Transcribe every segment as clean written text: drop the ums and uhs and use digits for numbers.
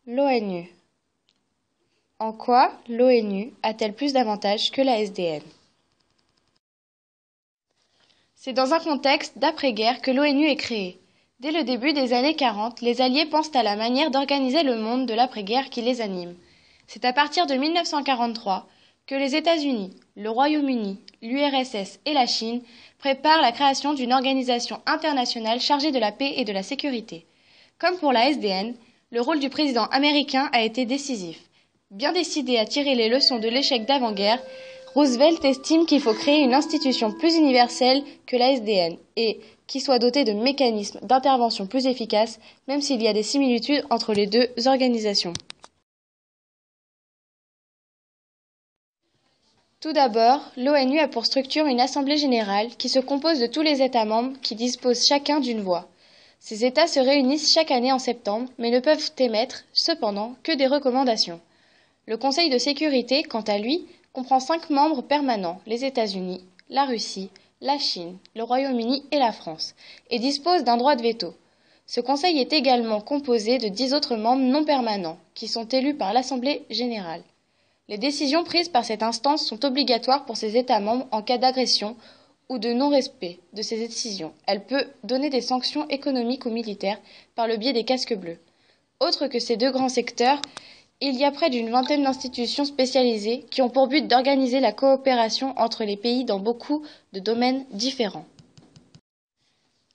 L'ONU. En quoi l'ONU a-t-elle plus d'avantages que la SDN? C'est dans un contexte d'après-guerre que l'ONU est créée. Dès le début des années 40, les Alliés pensent à la manière d'organiser le monde de l'après-guerre qui les anime. C'est à partir de 1943 que les États-Unis, le Royaume-Uni, l'URSS et la Chine préparent la création d'une organisation internationale chargée de la paix et de la sécurité. Comme pour la SDN, le rôle du président américain a été décisif. Bien décidé à tirer les leçons de l'échec d'avant-guerre, Roosevelt estime qu'il faut créer une institution plus universelle que la SDN et qui soit dotée de mécanismes d'intervention plus efficaces, même s'il y a des similitudes entre les deux organisations. Tout d'abord, l'ONU a pour structure une assemblée générale qui se compose de tous les États membres qui disposent chacun d'une voix. Ces États se réunissent chaque année en septembre, mais ne peuvent émettre, cependant, que des recommandations. Le Conseil de sécurité, quant à lui, comprend 5 membres permanents, les États-Unis, la Russie, la Chine, le Royaume-Uni et la France, et dispose d'un droit de veto. Ce Conseil est également composé de 10 autres membres non permanents, qui sont élus par l'Assemblée générale. Les décisions prises par cette instance sont obligatoires pour ses États membres en cas d'agression ou de non-respect de ces décisions. Elle peut donner des sanctions économiques ou militaires par le biais des casques bleus. Autre que ces deux grands secteurs, il y a près d'une vingtaine d'institutions spécialisées qui ont pour but d'organiser la coopération entre les pays dans beaucoup de domaines différents.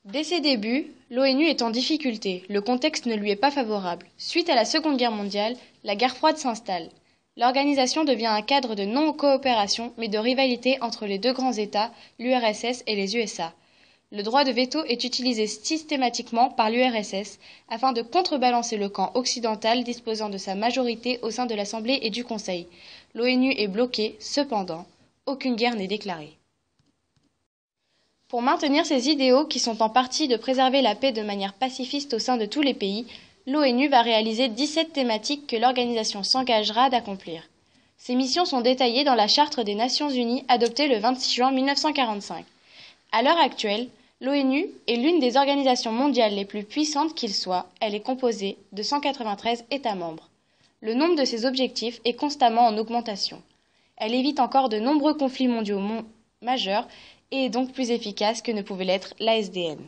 Dès ses débuts, l'ONU est en difficulté, le contexte ne lui est pas favorable. Suite à la Seconde Guerre mondiale, la guerre froide s'installe. L'organisation devient un cadre de non-coopération mais de rivalité entre les deux grands États, l'URSS et les USA. Le droit de veto est utilisé systématiquement par l'URSS afin de contrebalancer le camp occidental disposant de sa majorité au sein de l'Assemblée et du Conseil. L'ONU est bloquée, cependant, aucune guerre n'est déclarée. Pour maintenir ses idéaux qui sont en partie de préserver la paix de manière pacifiste au sein de tous les pays, l'ONU va réaliser 17 thématiques que l'organisation s'engagera d'accomplir. Ces missions sont détaillées dans la Charte des Nations Unies adoptée le 26 juin 1945. À l'heure actuelle, l'ONU est l'une des organisations mondiales les plus puissantes qu'il soit. Elle est composée de 193 États membres. Le nombre de ses objectifs est constamment en augmentation. Elle évite encore de nombreux conflits mondiaux majeurs et est donc plus efficace que ne pouvait l'être la SDN.